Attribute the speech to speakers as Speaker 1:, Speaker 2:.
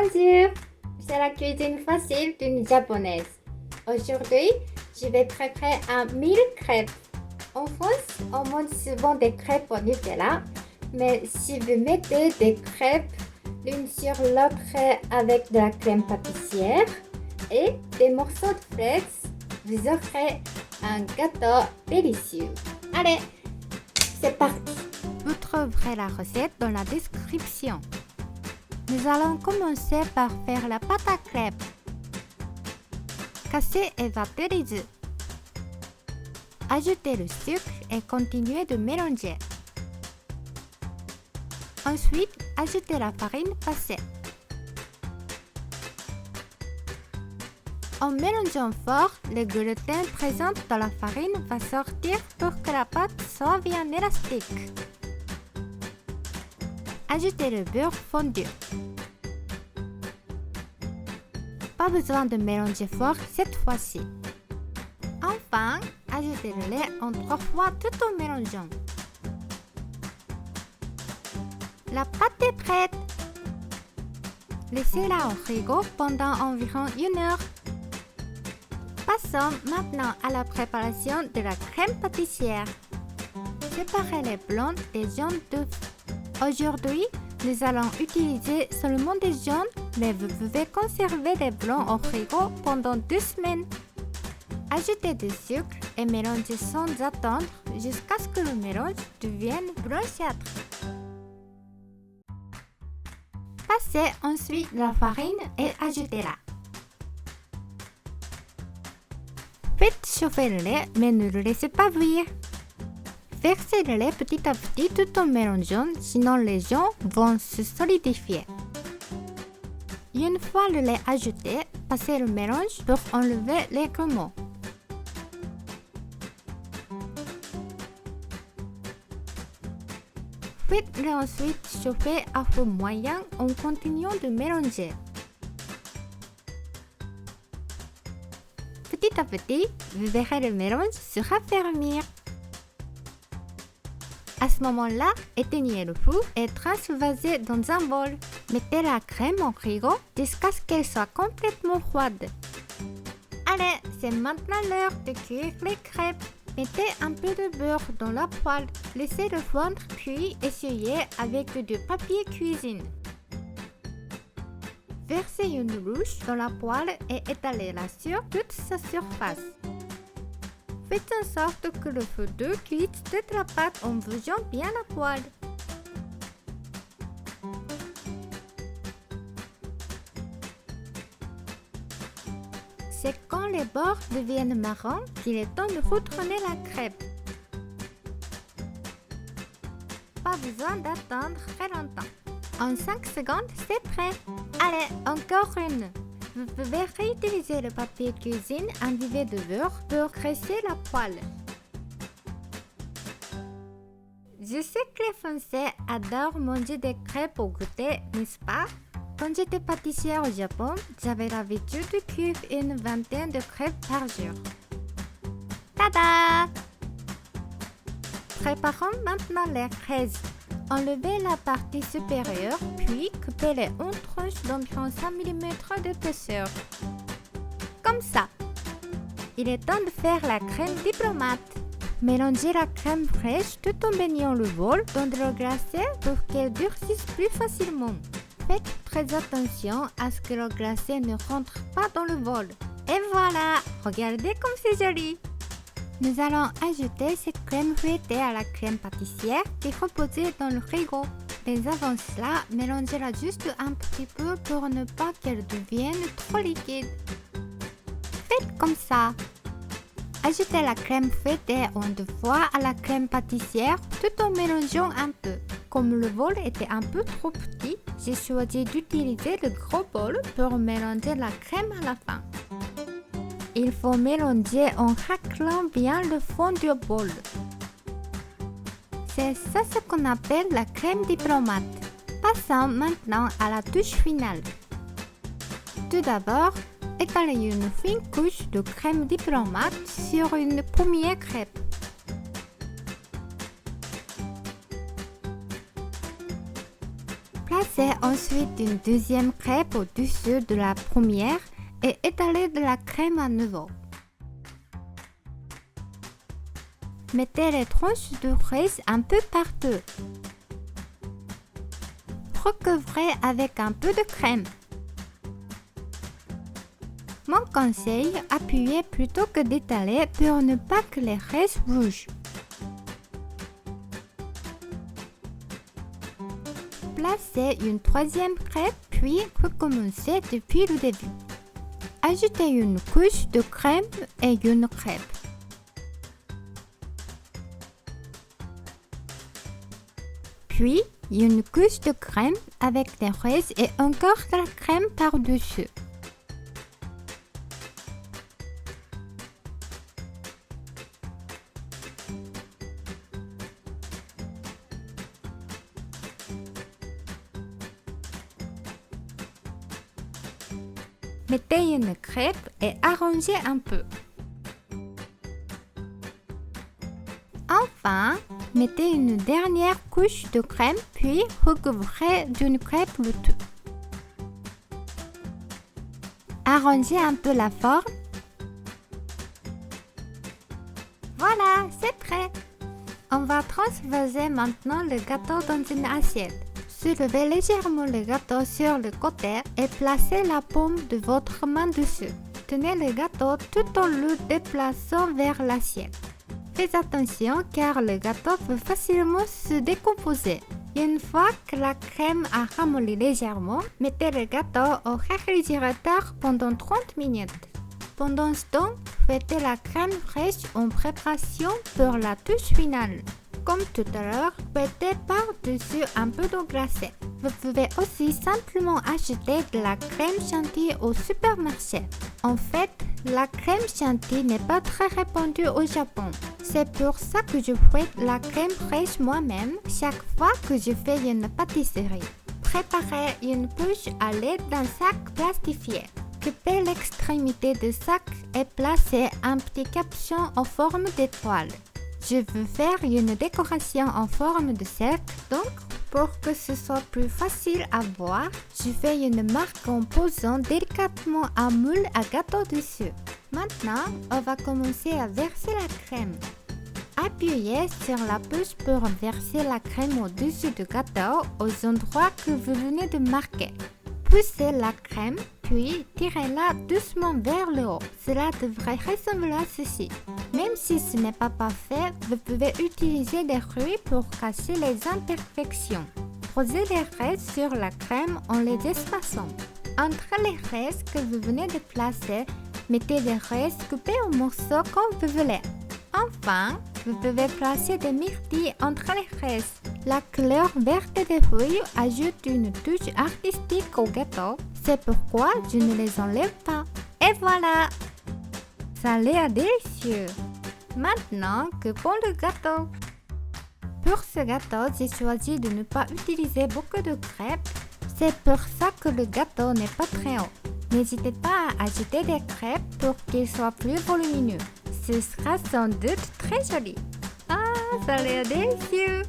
Speaker 1: Bonjour, c'est la cuisine facile d'une japonaise. Aujourd'hui, je vais préparer un mille crêpes. En France, on mange souvent des crêpes au Nutella, mais si vous mettez des crêpes l'une sur l'autre avec de la crème pâtissière et des morceaux de fraises, vous aurez un gâteau délicieux. Allez, c'est parti!
Speaker 2: Vous trouverez la recette dans la description. Nous allons commencer par faire la pâte à crêpes. Cassez et battez les œufs. Ajoutez le sucre et continuez de mélanger. Ensuite, ajoutez la farine passée. En mélangeant fort, le gluten présent dans la farine va sortir pour que la pâte soit bien élastique. Ajoutez le beurre fondu. Pas besoin de mélanger fort cette fois-ci. Enfin, ajoutez le lait en 3 fois tout en mélangeant. La pâte est prête. Laissez-la au frigo pendant environ 1 heure. Passons maintenant à la préparation de la crème pâtissière. Séparez les blancs des jaunes d'œufs. Aujourd'hui, nous allons utiliser seulement des jaunes, mais vous pouvez conserver les blancs au frigo pendant 2 semaines. Ajoutez du sucre et mélangez sans attendre jusqu'à ce que le mélange devienne blanchâtre. Passez ensuite la farine et ajoutez-la. Faites chauffer le lait, mais ne le laissez pas bouillir. Versez le lait petit à petit tout en mélangeant, sinon les jaunes vont se solidifier. Une fois le lait ajouté, passez le mélange pour enlever les grumeaux. Faites-le ensuite chauffer à feu moyen en continuant de mélanger. Petit à petit, vous verrez le mélange se raffermir. À ce moment-là, éteignez le four et transvasez dans un bol. Mettez la crème au frigo jusqu'à ce qu'elle soit complètement froide. Allez, c'est maintenant l'heure de cuire les crêpes. Mettez un peu de beurre dans la poêle. Laissez-le fondre puis essuyez avec du papier cuisine. Versez une louche dans la poêle et étalez-la sur toute sa surface. Faites en sorte que le feu d'eau cuise toute la pâte en bougeant bien la poêle. C'est quand les bords deviennent marrons qu'il est temps de retourner la crêpe. Pas besoin d'attendre très longtemps. En 5 secondes, c'est prêt. Allez, encore une. Vous pouvez réutiliser le papier cuisine imbibé de beurre pour graisser la poêle. Je sais que les Français adorent manger des crêpes au goûter, n'est-ce pas? Quand j'étais pâtissière au Japon, j'avais l'habitude de cuire une vingtaine de crêpes par jour. Tada! Préparons maintenant les fraises. Enlevez la partie supérieure, puis coupez-les en tranches d'environ 5 mm d'épaisseur. Comme ça. Il est temps de faire la crème diplomate. Mélangez la crème fraîche tout en baignant le bol dans de l'eau glacée pour qu'elle durcisse plus facilement. Faites très attention à ce que l'eau glacée ne rentre pas dans le bol. Et voilà, regardez comme c'est joli! Nous allons ajouter cette crème fouettée à la crème pâtissière qui est reposée dans le frigo. Mais avant cela, mélangez-la juste un petit peu pour ne pas qu'elle devienne trop liquide. Faites comme ça. Ajoutez la crème fouettée en 2 fois à la crème pâtissière tout en mélangeant un peu. Comme le bol était un peu trop petit, j'ai choisi d'utiliser le gros bol pour mélanger la crème à la fin. Il faut mélanger en raclant bien le fond du bol. C'est ça ce qu'on appelle la crème diplomate. Passons maintenant à la touche finale. Tout d'abord, étalez une fine couche de crème diplomate sur une première crêpe. Placez ensuite une deuxième crêpe au-dessus de la première et étalez de la crème à nouveau. Mettez les tranches de fraise un peu partout. Recouvrez avec un peu de crème. Mon conseil, appuyez plutôt que d'étaler pour ne pas que les fraises bougent. Placez une troisième crêpe puis recommencez depuis le début. Ajoutez une couche de crème et une crêpe. Puis, une couche de crème avec des fraises et encore de la crème par-dessus. Mettez une crêpe et arrangez un peu. Enfin, mettez une dernière couche de crème puis recouvrez d'une crêpe le tout. Arrangez un peu la forme. Voilà, c'est prêt. On va transvaser maintenant le gâteau dans une assiette. Soulevez légèrement le gâteau sur le côté et placez la paume de votre main dessus. Tenez le gâteau tout en le déplaçant vers l'assiette. Faites attention car le gâteau peut facilement se décomposer. Une fois que la crème a ramolli légèrement, mettez le gâteau au réfrigérateur pendant 30 minutes. Pendant ce temps, faites la crème fraîche en préparation pour la touche finale. Comme tout à l'heure, mettez par-dessus un peu d'eau glacée. Vous pouvez aussi simplement acheter de la crème chantilly au supermarché. En fait, la crème chantilly n'est pas très répandue au Japon. C'est pour ça que je fais la crème fraîche moi-même chaque fois que je fais une pâtisserie. Préparez une poche à l'aide d'un sac plastifié. Coupez l'extrémité du sac et placez un petit capuchon en forme d'étoile. Je veux faire une décoration en forme de cercle, donc pour que ce soit plus facile à voir, je fais une marque en posant délicatement un moule à gâteau dessus. Maintenant, on va commencer à verser la crème. Appuyez sur la puce pour verser la crème au-dessus du gâteau aux endroits que vous venez de marquer. Poussez la crème, puis tirez-la doucement vers le haut. Cela devrait ressembler à ceci. Même si ce n'est pas parfait, vous pouvez utiliser des fruits pour cacher les imperfections. Posez les fraises sur la crème en les espaçant. Entre les fraises que vous venez de placer, mettez des fraises coupées en morceaux comme vous voulez. Enfin, vous pouvez placer des myrtilles entre les fraises. La couleur verte des fruits ajoute une touche artistique au gâteau. C'est pourquoi je ne les enlève pas. Et voilà! Ça a l'air délicieux. Maintenant, que pour le gâteau? Pour ce gâteau, j'ai choisi de ne pas utiliser beaucoup de crêpes. C'est pour ça que le gâteau n'est pas très haut. N'hésitez pas à ajouter des crêpes pour qu'il soit plus volumineux. Ce sera sans doute très joli. Ah, ça a l'air délicieux!